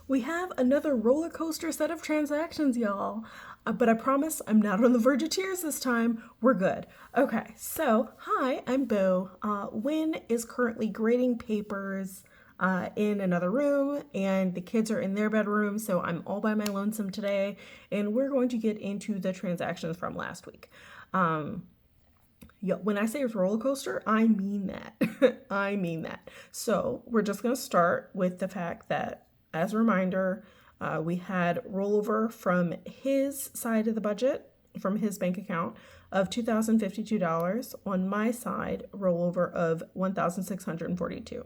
We have another roller coaster set of transactions, y'all. But I promise I'm not on the verge of tears this time. We're good. Okay, so hi, I'm Bo. Wynn is currently grading papers in another room, and the kids are in their bedroom, so I'm all by my lonesome today, and we're going to get into the transactions from last week. Yeah, when I say it's roller coaster, I mean that. I mean that. So we're just going to start with the fact that, as a reminder, we had rollover from his side of the budget, from his bank account, of $2,052. On my side, rollover of $1,642.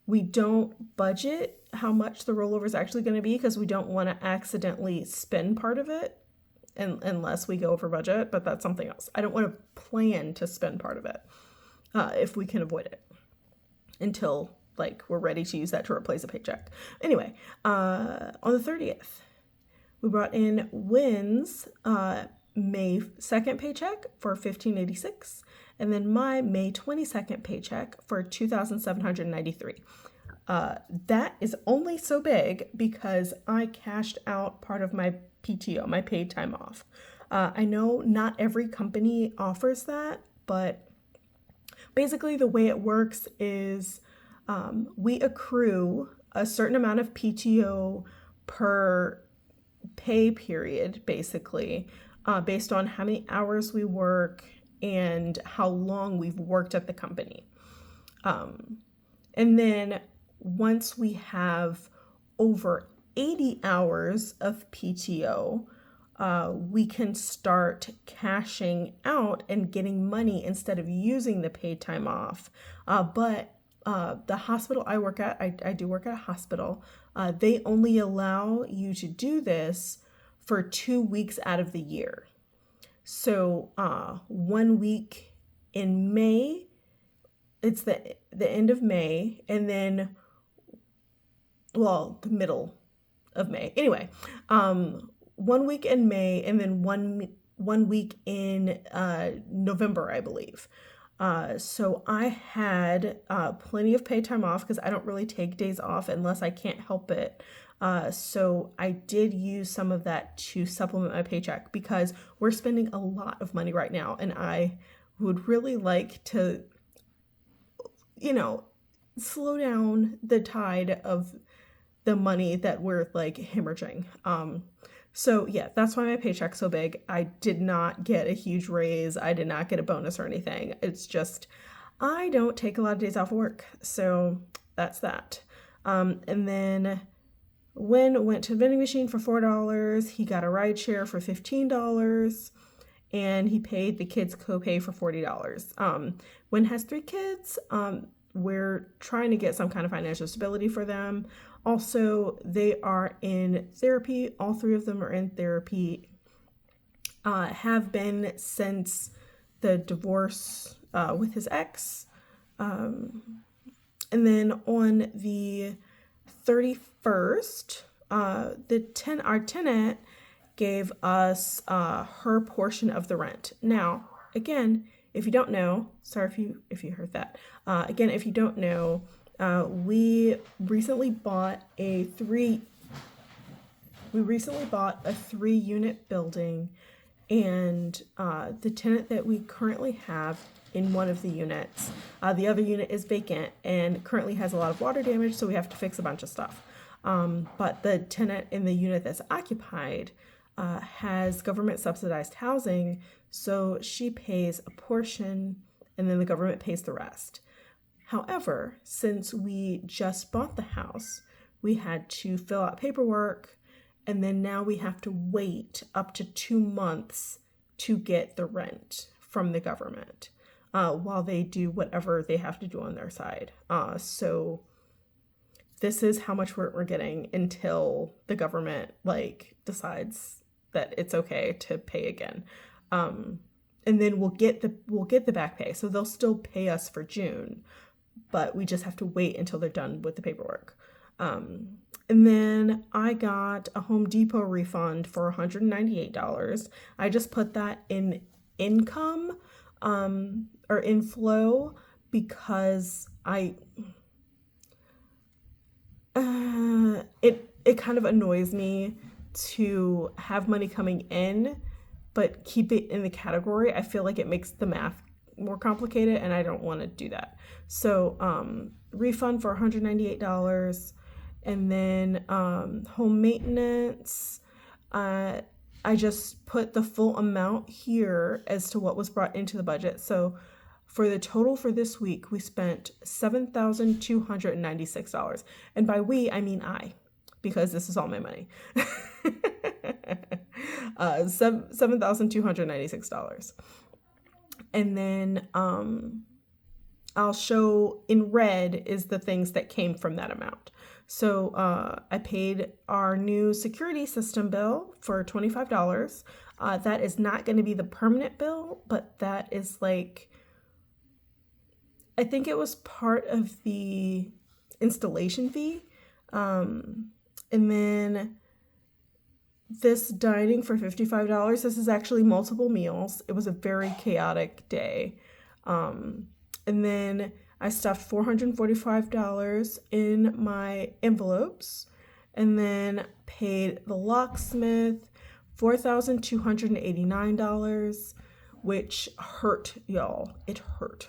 We don't budget how much the rollover is actually going to be because we don't want to accidentally spend part of it unless we go over budget, but that's something else. I don't want to plan to spend part of it if we can avoid it until we're ready to use that to replace a paycheck. Anyway, on the 30th, we brought in Wynn's May 2nd paycheck for $1,586, and then my May 22nd paycheck for $2,793. That is only so big because I cashed out part of my PTO, my paid time off. I know not every company offers that, but basically the way it works is we accrue a certain amount of PTO per pay period, basically, based on how many hours we work and how long we've worked at the company. And then once we have over 80 hours of PTO, we can start cashing out and getting money instead of using the paid time off. But the hospital I work at, I do work at a hospital, they only allow you to do this for 2 weeks out of the year. So 1 week in May, it's the end of May, and then, the middle of May. Anyway, 1 week in May, and then one week in November, I believe. So I had plenty of paid time off because I don't really take days off unless I can't help it. So I did use some of that to supplement my paycheck because we're spending a lot of money right now, and I would really like to, slow down the tide of the money that we're hemorrhaging. So yeah, that's why my paycheck's so big. I did not get a huge raise. I did not get a bonus or anything. It's just, I don't take a lot of days off work. So that's that. And then Wynn went to the vending machine for $4. He got a ride share for $15. And he paid the kids copay for $40. Wynn has 3 kids. We're trying to get some kind of financial stability for them. Also, they are in therapy. All 3 of them are in therapy, have been since the divorce with his ex. And then on the 31st, our tenant gave us her portion of the rent. Now, again, if you don't know, sorry if you heard that. Again, if you don't know, we recently bought a 3-unit building, and the tenant that we currently have in one of the units, the other unit is vacant and currently has a lot of water damage, so we have to fix a bunch of stuff. But the tenant in the unit that's occupied has government subsidized housing, so she pays a portion and then the government pays the rest. However, since we just bought the house, we had to fill out paperwork, and then now we have to wait up to 2 months to get the rent from the government while they do whatever they have to do on their side. So this is how much we're getting until the government decides that it's okay to pay again. And then we'll get the back pay. So they'll still pay us for June, but we just have to wait until they're done with the paperwork. And then I got a Home Depot refund for $198. I just put that in income or inflow because it kind of annoys me to have money coming in but keep it in the category. I feel like it makes the math more complicated and I don't want to do that. So refund for $198, and then home maintenance, I just put the full amount here as to what was brought into the budget. So for the total for this week, we spent $7,296. And by we, I mean I, because this is all my money. $7,296. And then I'll show in red is the things that came from that amount. So I paid our new security system bill for $25. That is not going to be the permanent bill, but that is like, I think it was part of the installation fee. And then this dining for $55, this is actually multiple meals. It was a very chaotic day. And then I stuffed $445 in my envelopes, and then paid the locksmith $4,289, which hurt, y'all. It hurt.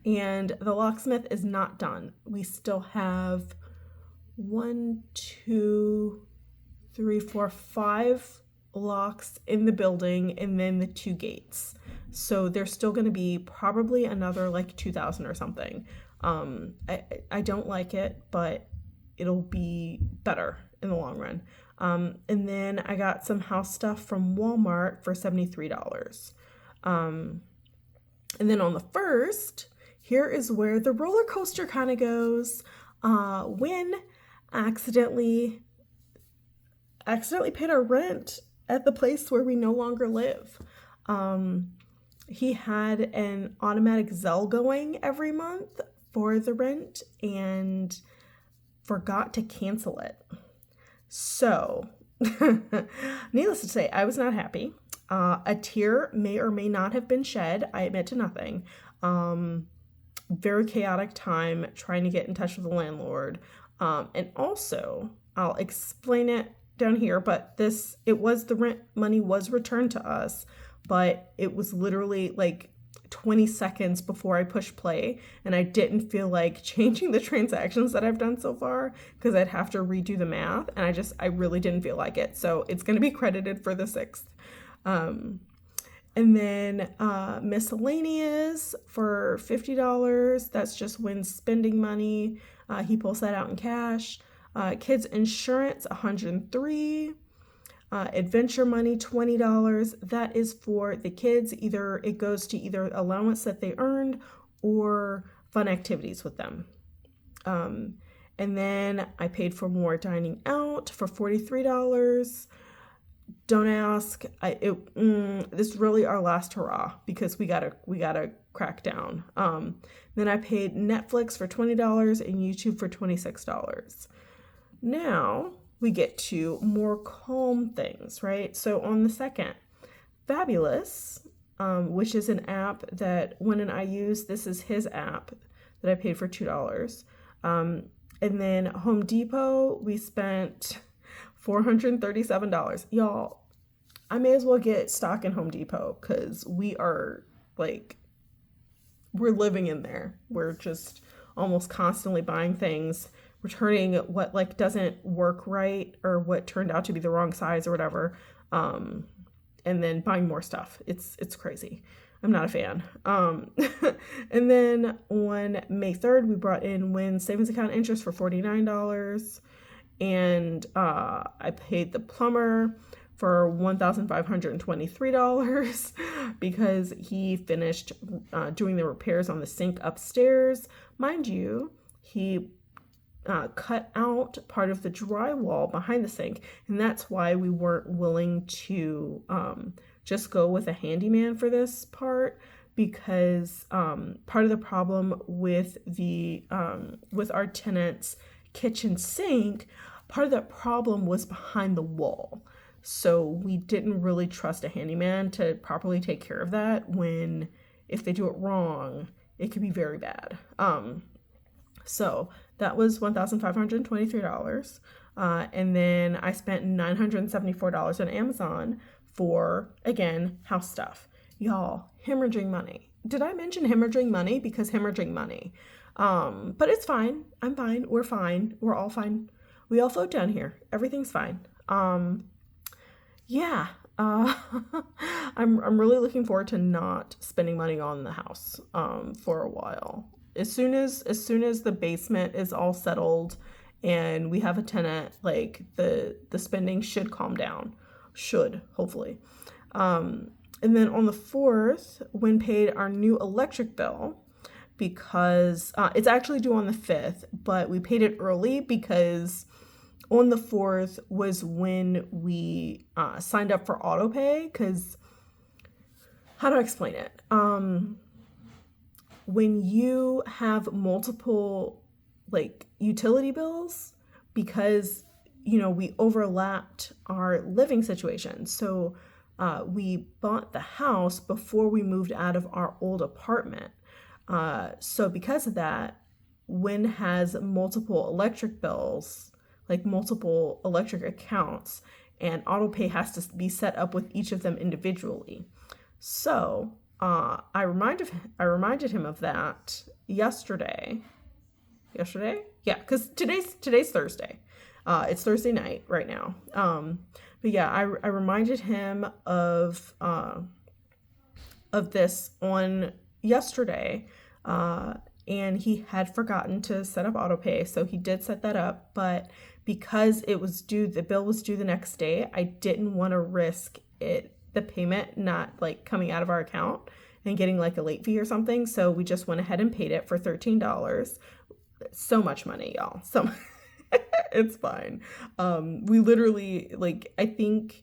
And the locksmith is not done. We still have 5 locks in the building, and then the 2 gates. So there's still going to be probably another like 2,000 or something. I don't like it, but it'll be better in the long run. And then I got some house stuff from Walmart for $73. And then on the 1st, here is where the roller coaster kind of goes. When accidentally paid our rent at the place where we no longer live. He had an automatic Zelle going every month for the rent and forgot to cancel it. So, needless to say, I was not happy. A tear may or may not have been shed. I admit to nothing. Very chaotic time trying to get in touch with the landlord. And also, I'll explain it down here, but the rent money was returned to us, but it was literally like 20 seconds before I pushed play, and I didn't feel like changing the transactions that I've done so far because I'd have to redo the math, and I really didn't feel like it. So it's going to be credited for the 6th. And then miscellaneous for $50. That's just when spending money. He pulls that out in cash. Kids insurance, $103. Adventure money, $20. That is for the kids. It goes to either allowance that they earned or fun activities with them. And then I paid for more dining out for $43. Don't ask. This is really our last hurrah because we gotta crack down. Then I paid Netflix for $20 and YouTube for $26. Now we get to more calm things, right? So on the 2nd, Fabulous, which is an app that Win and I use. This is his app that I paid for $2. And then Home Depot, we spent $437. Y'all, I may as well get stock in Home Depot because we're living in there. We're just almost constantly buying things, returning what doesn't work right or what turned out to be the wrong size or whatever, and then buying more stuff. It's crazy. I'm not a fan. And then on May 3rd, we brought in Win savings account interest for $49. And I paid the plumber for $1,523 because he finished doing the repairs on the sink upstairs. Mind you, he cut out part of the drywall behind the sink, and that's why we weren't willing to just go with a handyman for this part, because part of the problem with with our tenants' kitchen sink, part of that problem was behind the wall. So we didn't really trust a handyman to properly take care of that when, if they do it wrong, it could be very bad. So That was $1,523. And then I spent $974 on Amazon for, again, house stuff. Y'all, hemorrhaging money. Did I mention hemorrhaging money? Because hemorrhaging money. But it's fine. I'm fine. We're fine. We're all fine. We all float down here. Everything's fine. Yeah. I'm really looking forward to not spending money on the house for a while. As soon as the basement is all settled and we have a tenant, like the spending should calm down. Should, hopefully. And then on the 4th, Wynn paid our new electric bill because it's actually due on the 5th, but we paid it early because on the 4th was when we signed up for auto pay. Because how do I explain it? When you have multiple like utility bills, because we overlapped our living situation, so we bought the house before we moved out of our old apartment. So because of that, Wynn has multiple electric bills, like multiple electric accounts, and auto pay has to be set up with each of them individually. So I reminded him of that yesterday. Yesterday? Yeah, because today's Thursday. It's Thursday night right now. But yeah, I reminded him of this on yesterday, and he had forgotten to set up auto pay, so he did set that up. But because the bill was due the next day, I didn't want to risk the payment not like coming out of our account and getting like a late fee or something. So we just went ahead and paid it for $13. So much money, y'all. So it's fine. We literally, like, I think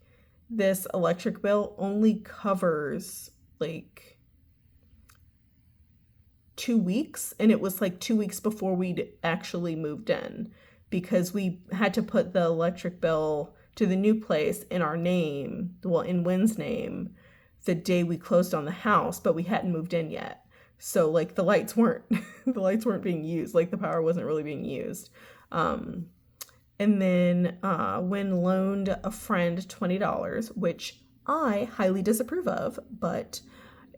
this electric bill only covers like 2 weeks, and it was like 2 weeks before we'd actually moved in, because we had to put the electric bill to the new place in our name, well, in Wynn's name, the day we closed on the house, but we hadn't moved in yet. So like the lights weren't being used, like the power wasn't really being used. And then Wynn loaned a friend $20, which I highly disapprove of, but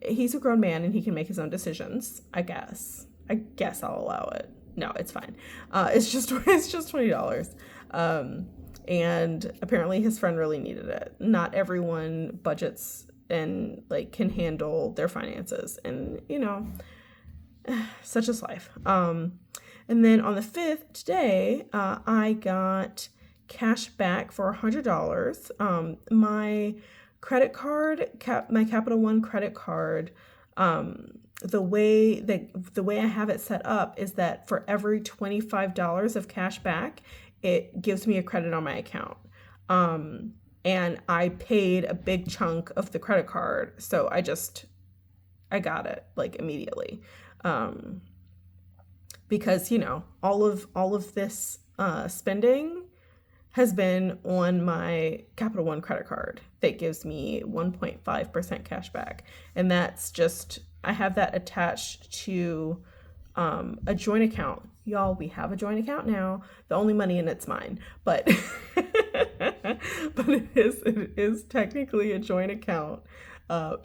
he's a grown man and he can make his own decisions, I guess. I'll allow it. No, it's fine. It's just $20. And apparently his friend really needed it. Not everyone budgets and like can handle their finances, and such is life. And then on the 5th, today, I got cash back for $100. My credit card, my Capital One credit card, the way I have it set up is that for every $25 of cash back, it gives me a credit on my account. And I paid a big chunk of the credit card, so I got it like immediately. Because all of this spending has been on my Capital One credit card that gives me 1.5% cash back, and that's just, I have that attached to a joint account. Y'all, we have a joint account now. The only money in it's mine, but but it is technically a joint account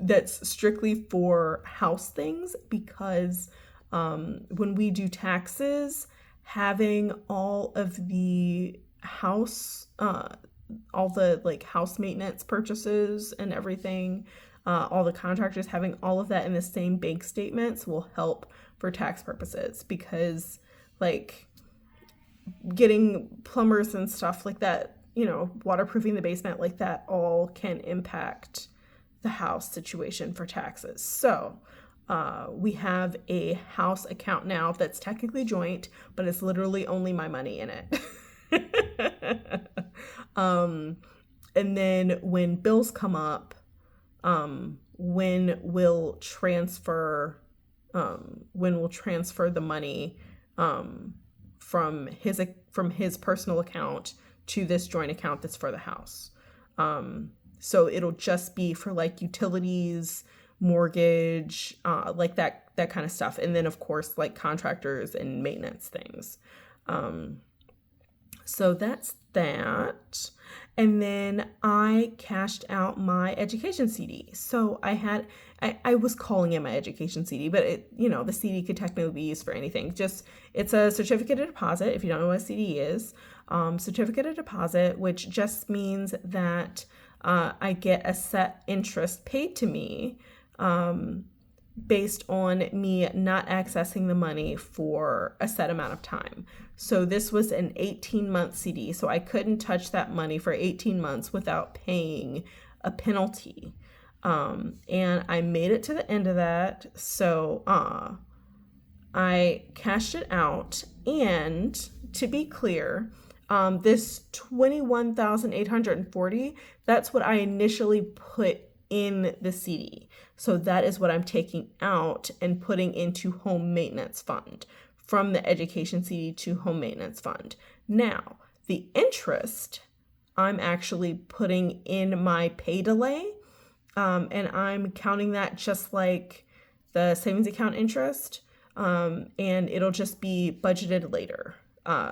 that's strictly for house things, because when we do taxes, having all of the house, all the like house maintenance purchases and everything, all the contractors, having all of that in the same bank statements will help for tax purposes, because like getting plumbers and stuff like that, waterproofing the basement, like that all can impact the house situation for taxes. So we have a house account now that's technically joint, but it's literally only my money in it. And then when bills come up, Wynn will transfer the money from his personal account to this joint account that's for the house. So it'll just be for like utilities, mortgage, like that kind of stuff. And then of course like contractors and maintenance things. So that's that. And then I cashed out my education CD. So I was calling it my education CD, but the CD could technically be used for anything. It's a certificate of deposit. If you don't know what a CD is, certificate of deposit, which just means that I get a set interest paid to me, based on me not accessing the money for a set amount of time. So this was an 18-month CD, so I couldn't touch that money for 18 months without paying a penalty. And I made it to the end of that, so I cashed it out. And to be clear, this $21,840, that's what I initially put in the CD. So that is what I'm taking out and putting into home maintenance fund, from the education CD to home maintenance fund. Now, the interest I'm actually putting in my pay delay, and I'm counting that just like the savings account interest, and it'll just be budgeted later.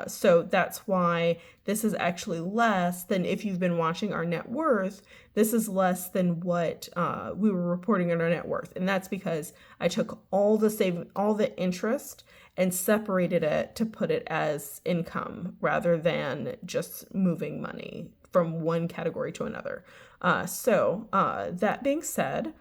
So that's why this is actually less than, if you've been watching our net worth, this is less than what we were reporting on our net worth. And that's because I took all the interest and separated it to put it as income rather than just moving money from one category to another. So that being said,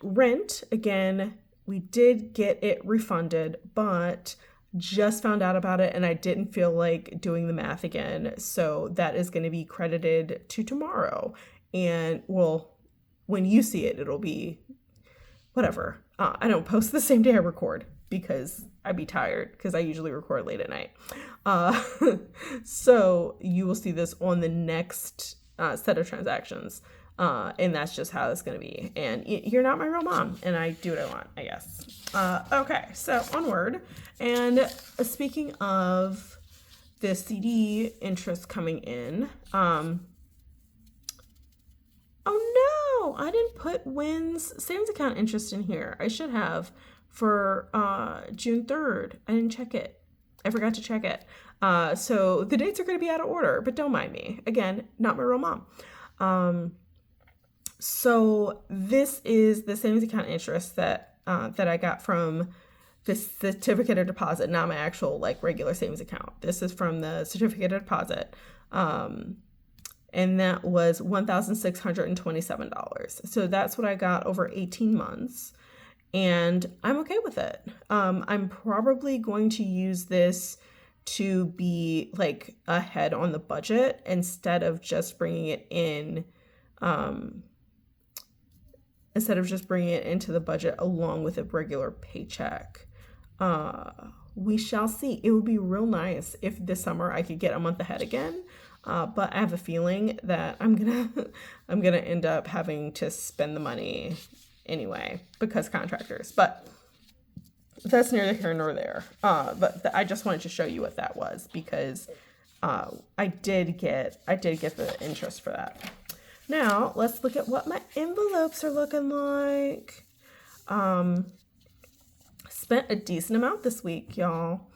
rent, again, we did get it refunded, but just found out about it and I didn't feel like doing the math again. So that is going to be credited to tomorrow. And well, when you see it, it'll be whatever. I don't post the same day I record because I'd be tired, because I usually record late at night. So you will see this on the next set of transactions. And that's just how it's going to be. And you're not my real mom, and I do what I want, I guess. Okay, so onward. And speaking of the CD interest coming in, oh no, I didn't put Wynn's savings account interest in here. I should have, for June 3rd. I didn't check it. I forgot to check it. So the dates are going to be out of order, but don't mind me. Again, not my real mom. So this is the savings account interest that I got from the certificate of deposit, not my actual regular savings account. This is from the certificate of deposit. And that was $1,627. So that's what I got over 18 months. And I'm okay with it. I'm probably going to use this to be ahead on the budget instead of just bringing it in, into the budget along with a regular paycheck. We shall see. It would be real nice if this summer I could get a month ahead again. But I have a feeling that I'm gonna end up having to spend the money anyway because contractors. But that's neither here nor there. But I just wanted to show you what that was, because I did get the interest for that. Now let's look at what my envelopes are looking like. Spent a decent amount this week, y'all.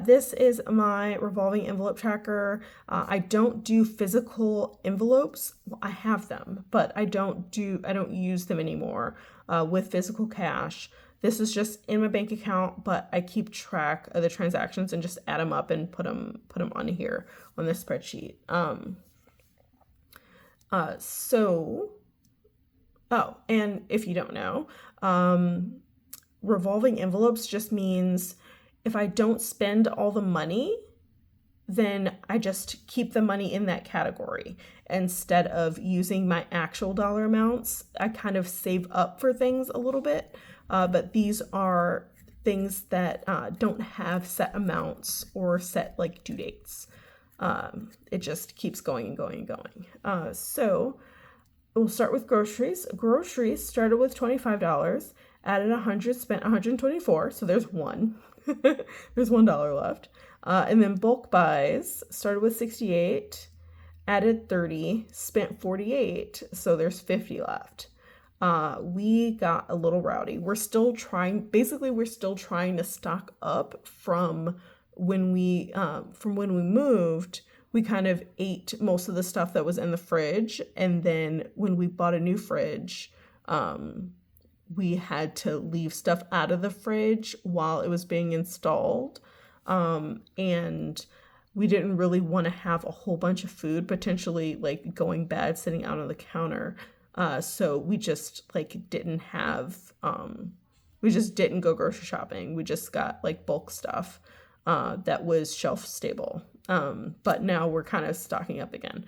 This is my revolving envelope tracker. I don't do physical envelopes. Well, I have them, but I don't use them anymore with physical cash. This is just in my bank account, but I keep track of the transactions and just add them up and put them on here on this spreadsheet. And if you don't know, revolving envelopes just means if I don't spend all the money, then I just keep the money in that category. Instead of using my actual dollar amounts, I kind of save up for things a little bit. But these are things that don't have set amounts or set due dates. It just keeps going and going and going. So we'll start with groceries. Groceries started with $25, added 100, spent 124. So there's one. There's $1 left. And then bulk buys started with 68, added 30, spent 48. So there's 50 left. We got a little rowdy. We're still trying to stock up from when we from when we moved, we kind of ate most of the stuff that was in the fridge, and then when we bought a new fridge, we had to leave stuff out of the fridge while it was being installed. And we didn't really want to have a whole bunch of food potentially like going bad sitting out on the counter. So we just like didn't have, we just didn't go grocery shopping. We just got like bulk stuff that was shelf stable. But now we're kind of stocking up again.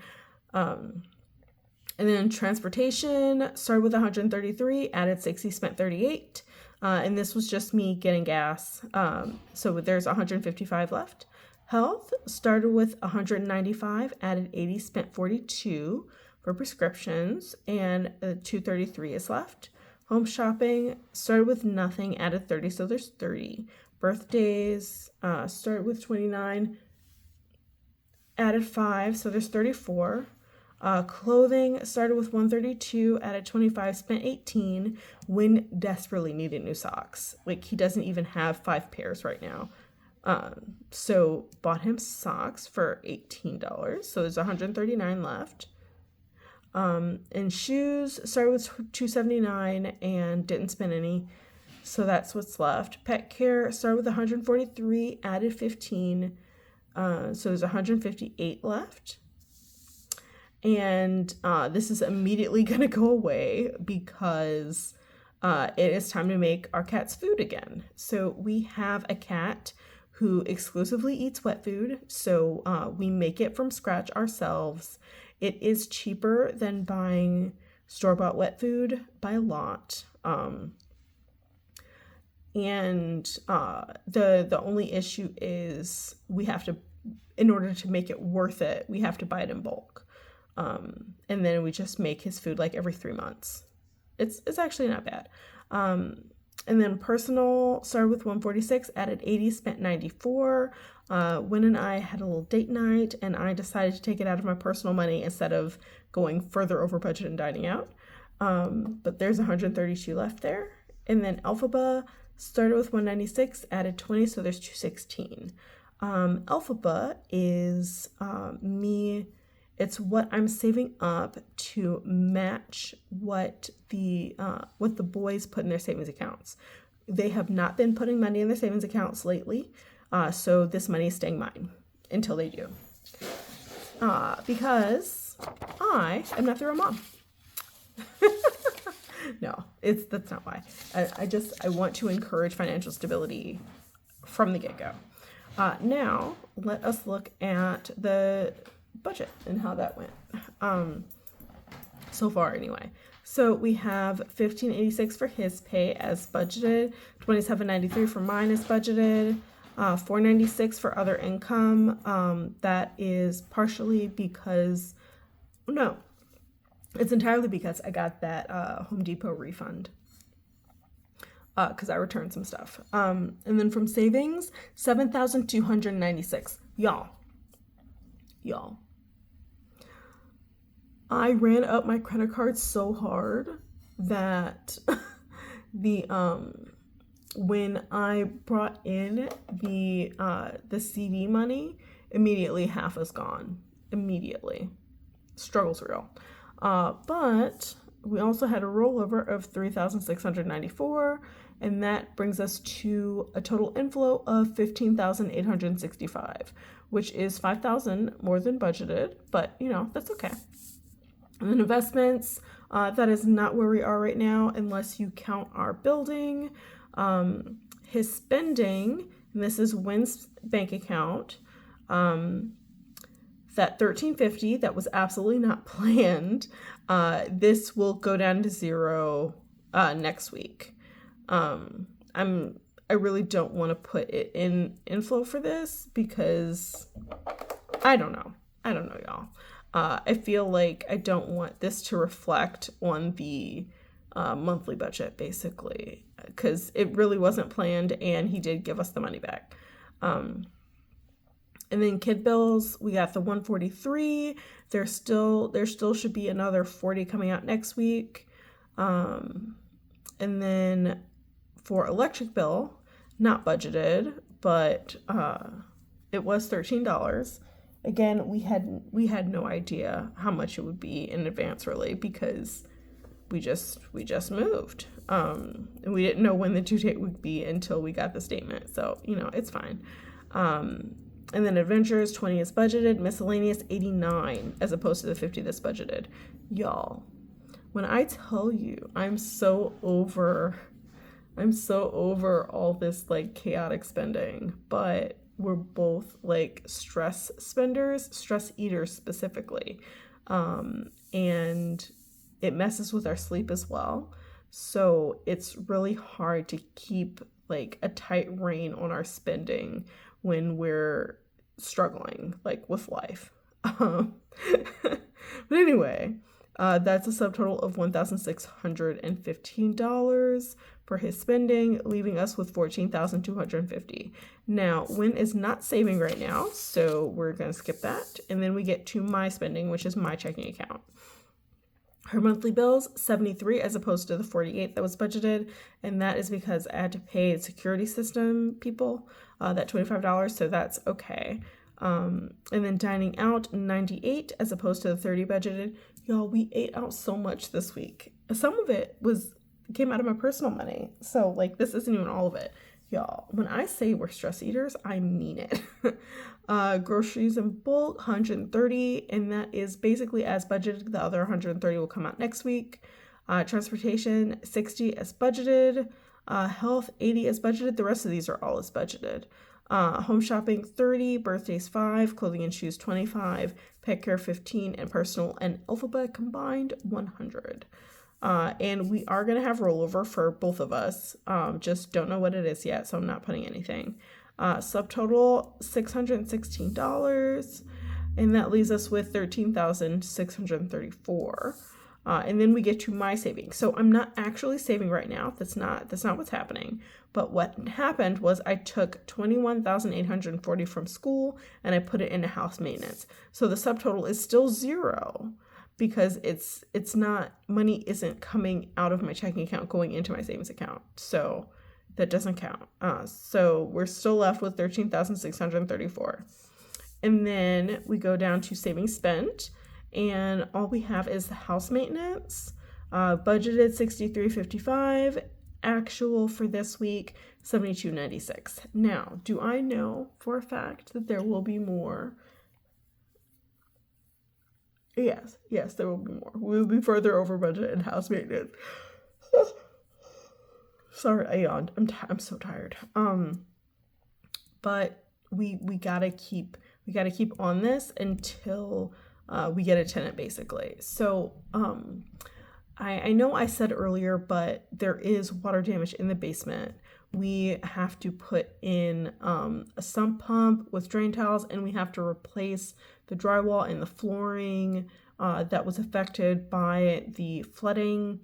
And then transportation started with 133, added 60, spent 38. And this was just me getting gas. So there's 155 left. Health started with 195, added 80, spent 42 for prescriptions, and 233 is left. Home shopping started with nothing, added 30, so there's 30. Birthdays started with 29, added 5, so there's 34. Clothing started with 132, added 25, spent 18. Wynn desperately needed new socks. Like, he doesn't even have 5 pairs right now. So bought him socks for $18. So there's 139 left. And shoes started with 279 and didn't spend any. So that's what's left. Pet care started with 143, added 15. So there's 158 left. And this is immediately going to go away because it is time to make our cat's food again. So we have a cat who exclusively eats wet food. So we make it from scratch ourselves. It is cheaper than buying store-bought wet food by a lot. And the only issue is we have to, in order to make it worth it, we have to buy it in bulk. And then we just make his food like every 3 months. It's actually not bad. And then personal started with 146, added 80, spent 94. Wynn and I had a little date night, and I decided to take it out of my personal money instead of going further over budget and dining out. But there's 132 left there. And then Alphaba started with 196, added 20, so there's 216. Alphaba is me. It's what I'm saving up to match what the boys put in their savings accounts. They have not been putting money in their savings accounts lately, so this money is staying mine until they do. Because I am not their own mom. No, that's not why. I want to encourage financial stability from the get-go. Now let us look at the budget and how that went so far anyway. So we have $15.86 for his pay as budgeted, $27.93 for mine as budgeted, $4.96 for other income. That is partially because, no, it's entirely because I got that Home Depot refund because I returned some stuff. And then from savings, $7,296. Y'all. I ran up my credit card so hard that when I brought in the CD money, immediately half is gone. Immediately. Struggle's real. But we also had a rollover of $3,694, and that brings us to a total inflow of $15,865, which is $5,000 more than budgeted, but that's okay. And then investments, that is not where we are right now unless you count our building. His spending, and this is Wynn's bank account, that $1,350 that was absolutely not planned, this will go down to zero next week. I really don't want to put it in inflow for this because I don't know, y'all. I feel like I don't want this to reflect on the monthly budget, basically, because it really wasn't planned, and he did give us the money back. And then kid bills, we got the 143. There still should be another 40 coming out next week. And then for electric bill, not budgeted, but it was $13. Again, we had no idea how much it would be in advance, really, because we just moved, and we didn't know when the due date would be until we got the statement. So it's fine. And then adventures 20 is budgeted, miscellaneous 89 as opposed to the 50 that's budgeted. Y'all, when I tell you I'm so over all this like chaotic spending, but we're both like stress spenders, stress eaters specifically. And it messes with our sleep as well. So it's really hard to keep like a tight rein on our spending when we're struggling like with life. But anyway, that's a subtotal of $1,615 for his spending, leaving us with $14,250. Now, Win is not saving right now, so we're going to skip that. And then we get to my spending, which is my checking account. Her monthly bills, $73 as opposed to the $48 that was budgeted, and that is because I had to pay security system people that $25, so that's okay. And then dining out, $98 as opposed to the $30 budgeted. Y'all, we ate out so much this week. Some of it came out of my personal money, so like this isn't even all of it. Y'all, when I say we're stress eaters, I mean it. Groceries in bulk, $130, and that is basically as budgeted. The other $130 will come out next week. Transportation, $60 as budgeted. Health, $80 as budgeted. The rest of these are all as budgeted. Home shopping, $30, birthdays, $5, clothing and shoes, $25, pet care, $15, and personal and alphabet combined, $100. And we are going to have rollover for both of us. Just don't know what it is yet, so I'm not putting anything. Subtotal, $616, and that leaves us with $13,634. And then we get to my savings. So I'm not actually saving right now. That's not what's happening. But what happened was I took $21,840 from school and I put it into house maintenance. So the subtotal is still $0 because it's not, money isn't coming out of my checking account going into my savings account. So that doesn't count. So we're still left with $13,634. And then we go down to savings spent. And all we have is the house maintenance, budgeted $63.55, actual for this week $72.96. Now, do I know for a fact that there will be more? Yes, there will be more. We will be further over budget in house maintenance. Sorry, I yawned. I'm so tired. But we gotta keep on this until we get a tenant, basically. So I know I said earlier, but there is water damage in the basement. We have to put in a sump pump with drain tiles, and we have to replace the drywall and the flooring that was affected by the flooding.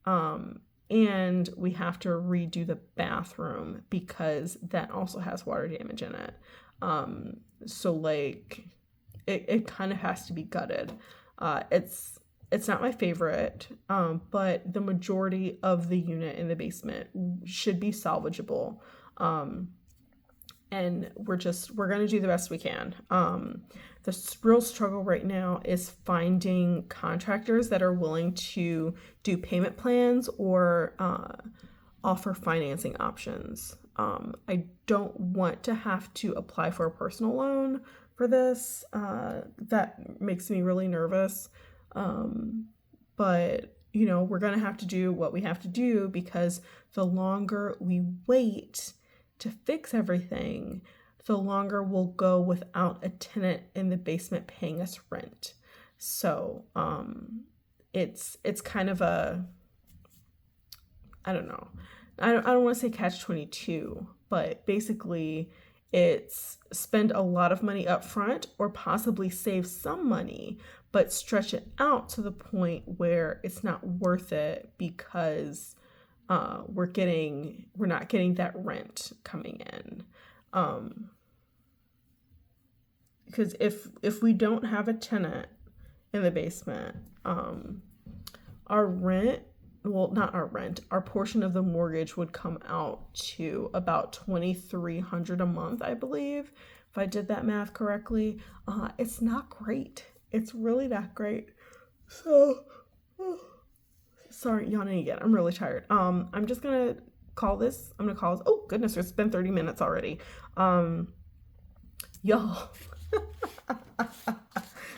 And we have to redo the bathroom because that also has water damage in it. So like it kind of has to be gutted. It's not my favorite, but the majority of the unit in the basement should be salvageable. And we're going to do the best we can. The real struggle right now is finding contractors that are willing to do payment plans or offer financing options. I don't want to have to apply for a personal loan for this. That makes me really nervous. But we're going to have to do what we have to do, because the longer we wait to fix everything, the longer we'll go without a tenant in the basement paying us rent. So, it's kind of a, I don't know. I don't want to say catch-22, but basically it's spend a lot of money up front or possibly save some money, but stretch it out to the point where it's not worth it because we're not getting that rent coming in. Because if we don't have a tenant in the basement, our rent, well, not our rent, our portion of the mortgage would come out to about $2,300 a month, I believe, if I did that math correctly. It's not great. It's really not great. So, sorry, yawning again. I'm really tired. I'm just gonna call this. I'm gonna call this. Oh goodness, it's been 30 minutes already. Y'all.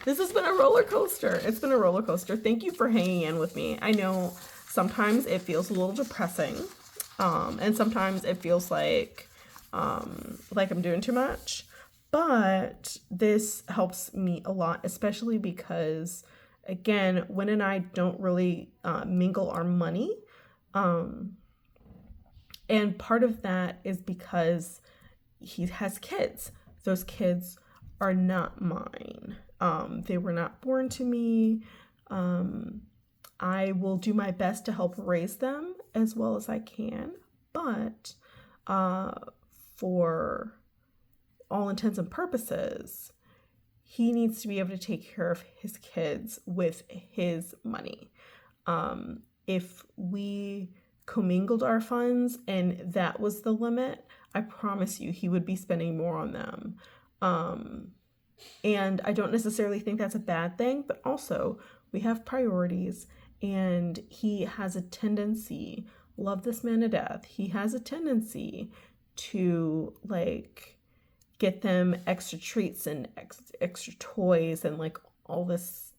This has been a roller coaster. It's been a roller coaster. Thank you for hanging in with me. I know sometimes it feels a little depressing, and sometimes it feels like I'm doing too much. But this helps me a lot, especially because, again, Win and I don't really mingle our money. And part of that is because he has kids. Those kids are not mine. They were not born to me. I will do my best to help raise them as well as I can. But for all intents and purposes, he needs to be able to take care of his kids with his money. If we commingled our funds and that was the limit, I promise you he would be spending more on them. And I don't necessarily think that's a bad thing, but also we have priorities, and he has a tendency, love this man to death, he has a tendency to like get them extra treats and extra toys and like all this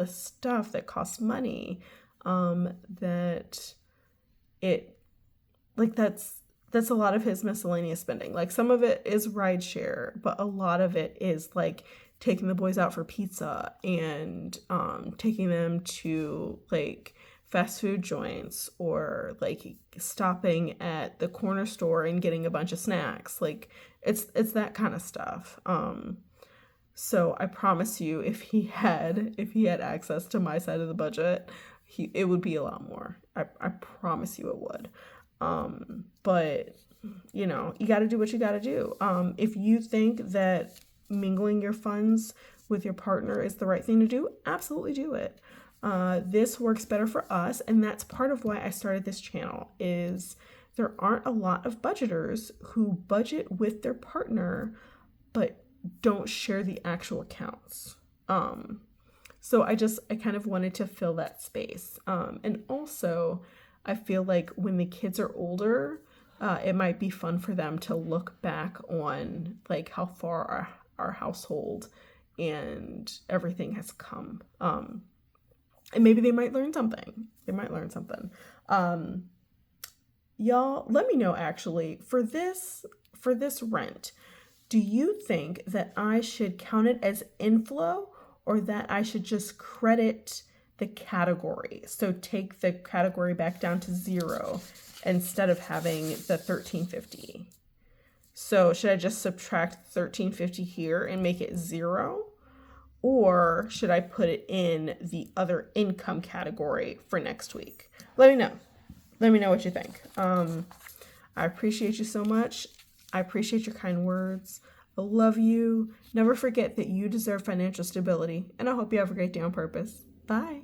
stuff that costs money, that it like that's a lot of his miscellaneous spending. Like some of it is rideshare, but a lot of it is like taking the boys out for pizza and taking them to like fast food joints, or like stopping at the corner store and getting a bunch of snacks. Like it's that kind of stuff. So I promise you, if he had access to my side of the budget, it would be a lot more. I promise you it would. But you know, you got to do what you got to do. If you think that mingling your funds with your partner is the right thing to do, absolutely do it. This works better for us, and that's part of why I started this channel. Is there aren't a lot of budgeters who budget with their partner but don't share the actual accounts. So I kind of wanted to fill that space. And also I feel like when the kids are older, it might be fun for them to look back on like how far our household and everything has come. And maybe they might learn something. Y'all, let me know actually, for this rent, do you think that I should count it as inflow, or that I should just credit the category? So take the category back down to 0 instead of having the $1,350. So should I just subtract $1,350 here and make it 0? Or should I put it in the other income category for next week? Let me know. Let me know what you think. I appreciate you so much. I appreciate your kind words. I love you. Never forget that you deserve financial stability. And I hope you have a great day on purpose. Bye.